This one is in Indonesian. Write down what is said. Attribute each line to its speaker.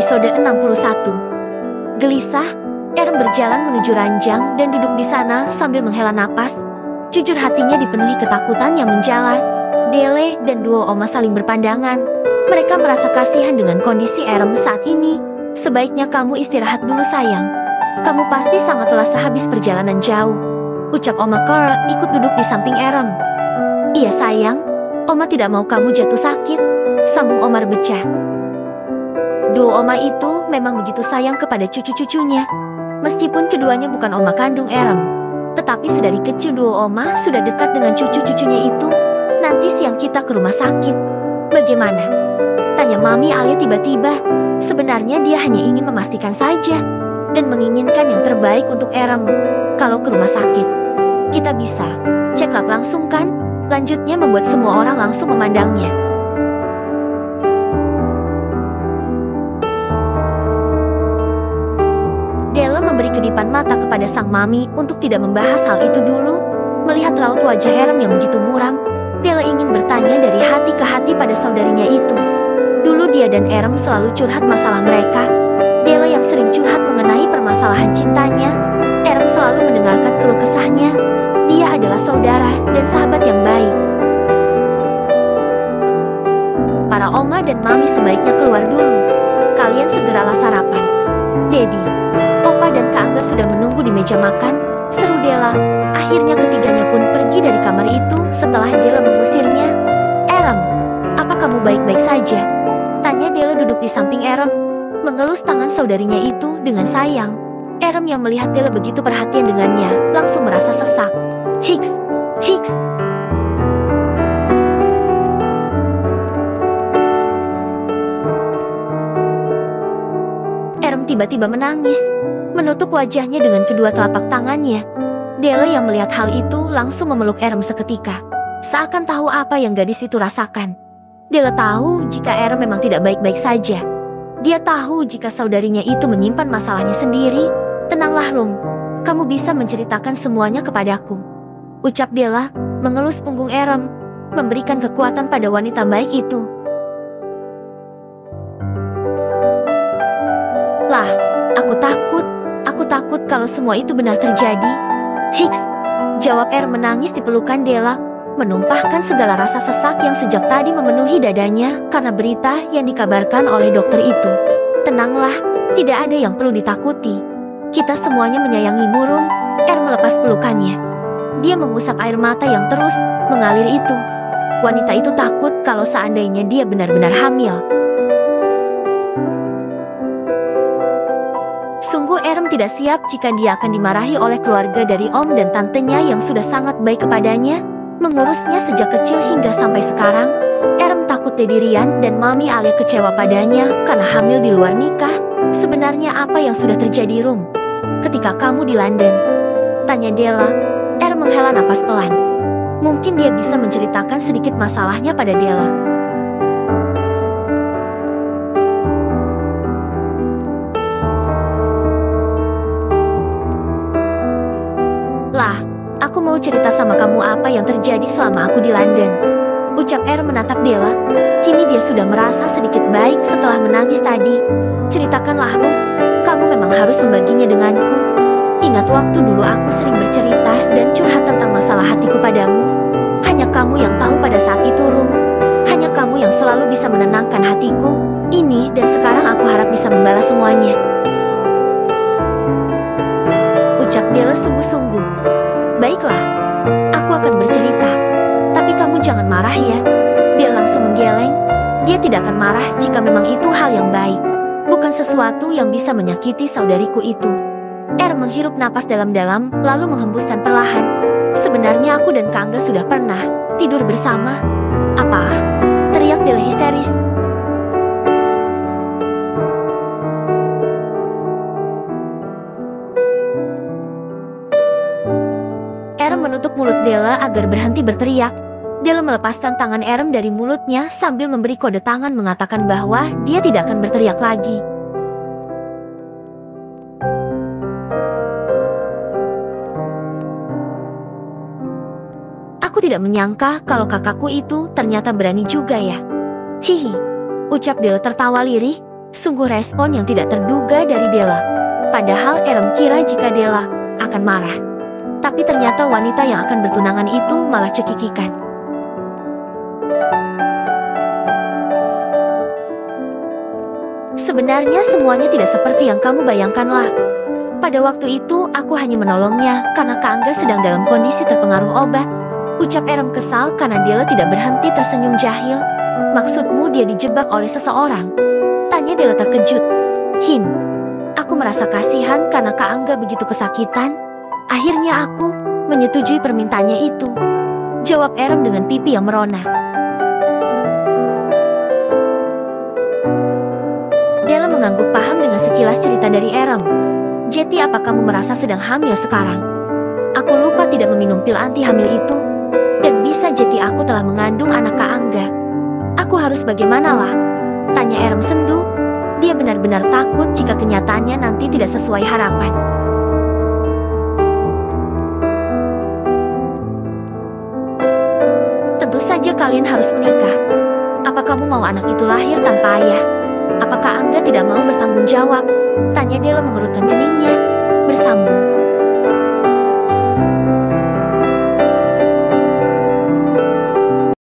Speaker 1: Episode 61. Gelisah, Erem berjalan menuju ranjang dan duduk di sana sambil menghela napas. Jujur hatinya dipenuhi ketakutan yang menjalar. Dele dan duo Oma saling berpandangan. Mereka merasa kasihan dengan kondisi Erem saat ini. Sebaiknya kamu istirahat dulu sayang. Kamu pasti sangat lelah sehabis perjalanan jauh. Ucap Oma Cora ikut duduk di samping Erem. Iya sayang, Oma tidak mau kamu jatuh sakit, sambung Omar becah. Duo Oma itu memang begitu sayang kepada cucu-cucunya. Meskipun keduanya bukan Oma kandung Erem, tetapi sedari kecil duo Oma sudah dekat dengan cucu-cucunya itu. Nanti siang kita ke rumah sakit. Bagaimana? Tanya Mami Alia tiba-tiba. Sebenarnya dia hanya ingin memastikan saja dan menginginkan yang terbaik untuk Erem. Kalau ke rumah sakit, kita bisa check up langsung kan? Lanjutnya membuat semua orang langsung memandangnya. Della memberi kedipan mata kepada sang mami untuk tidak membahas hal itu dulu. Melihat raut wajah Erem yang begitu muram, Della ingin bertanya dari hati ke hati pada saudarinya itu. Dulu dia dan Erem selalu curhat masalah mereka. Della yang sering curhat mengenai permasalahan cintanya. Erem selalu mendengarkan keluh kesahnya. Dia adalah saudara dan sahabat yang baik. Para oma dan mami sebaiknya keluar dulu. Kalian segeralah sarapan. Dedi, Opa dan Kak Angga sudah menunggu di meja makan, seru Della. Akhirnya ketiganya pun pergi dari kamar itu setelah Della mengusirnya. Erem, apa kamu baik-baik saja? Tanya Della duduk di samping Erem, mengelus tangan saudarinya itu dengan sayang. Erem yang melihat Della begitu perhatian dengannya, langsung merasa sesak. Hiks, hiks. Erem tiba-tiba menangis, menutup wajahnya dengan kedua telapak tangannya. Della yang melihat hal itu langsung memeluk Erem seketika, seakan tahu apa yang gadis itu rasakan. Della tahu jika Erem memang tidak baik-baik saja. Dia tahu jika saudarinya itu menyimpan masalahnya sendiri. Tenanglah Rum, kamu bisa menceritakan semuanya kepadaku, ucap Della, mengelus punggung Erem, memberikan kekuatan pada wanita baik itu. Lah, aku takut kalau semua itu benar terjadi. Hiks, jawab Erem menangis di pelukan Della, menumpahkan segala rasa sesak yang sejak tadi memenuhi dadanya karena berita yang dikabarkan oleh dokter itu. Tenanglah, tidak ada yang perlu ditakuti. Kita semuanya menyayangimu Rum. Erem melepas pelukannya. Dia mengusap air mata yang terus mengalir itu. Wanita itu takut kalau seandainya dia benar-benar hamil. Sungguh Erem tidak siap jika dia akan dimarahi oleh keluarga dari om dan tantenya yang sudah sangat baik kepadanya, mengurusnya sejak kecil hingga sampai sekarang. Erem takut Dedi Rian dan Mami Alia kecewa padanya karena hamil di luar nikah. Sebenarnya apa yang sudah terjadi Rum? Ketika kamu di London? Tanya Della. Erem menghela napas pelan. Mungkin dia bisa menceritakan sedikit masalahnya pada Della. Lah, aku mau cerita sama kamu apa yang terjadi selama aku di London, ucap Erem menatap Della. Kini dia sudah merasa sedikit baik setelah menangis tadi. Ceritakanlah Rum, kamu memang harus membaginya denganku. Ingat waktu dulu aku sering bercerita dan curhat tentang masalah hatiku padamu. Hanya kamu yang tahu pada saat itu Rum. Hanya kamu yang selalu bisa menenangkan hatiku. Ini dan sekarang aku harap bisa membalas semuanya, ucap Della sungguh-sungguh. Baiklah, aku akan bercerita. Tapi kamu jangan marah ya. Dia langsung menggeleng. Dia tidak akan marah jika memang itu hal yang baik, bukan sesuatu yang bisa menyakiti saudariku itu. Erem menghirup napas dalam-dalam, lalu menghembuskan perlahan. Sebenarnya aku dan Kak Angga sudah pernah tidur bersama. Apa? Teriak Della histeris. Erem menutup mulut Della agar berhenti berteriak. Della melepaskan tangan Erem dari mulutnya sambil memberi kode tangan mengatakan bahwa dia tidak akan berteriak lagi. Aku tidak menyangka kalau kakakku itu ternyata berani juga ya. Hihi, ucap Della tertawa lirih. Sungguh respon yang tidak terduga dari Della. Padahal Erem kira jika Della akan marah. Tapi ternyata wanita yang akan bertunangan itu malah cekikikan. Sebenarnya semuanya tidak seperti yang kamu bayangkanlah. Pada waktu itu aku hanya menolongnya karena Kak Angga sedang dalam kondisi terpengaruh obat. Ucap Erem kesal karena Della tidak berhenti tersenyum jahil. Maksudmu dia dijebak oleh seseorang? Tanya Della terkejut. Aku merasa kasihan karena Kak Angga begitu kesakitan. Akhirnya aku menyetujui permintaannya itu. Jawab Erem dengan pipi yang merona. Della mengangguk paham dengan sekilas cerita dari Erem. Jeti, apa kamu merasa sedang hamil sekarang? Aku lupa tidak meminum pil anti hamil itu. Dan bisa jadi aku telah mengandung anak Kak Angga. Aku harus bagaimanalah? Tanya Erem sendu. Dia benar-benar takut jika kenyataannya nanti tidak sesuai harapan. Tentu saja kalian harus menikah. Apa kamu mau anak itu lahir tanpa ayah? Apakah Angga tidak mau bertanggung jawab? Tanya Della mengerutkan keningnya, bersambung.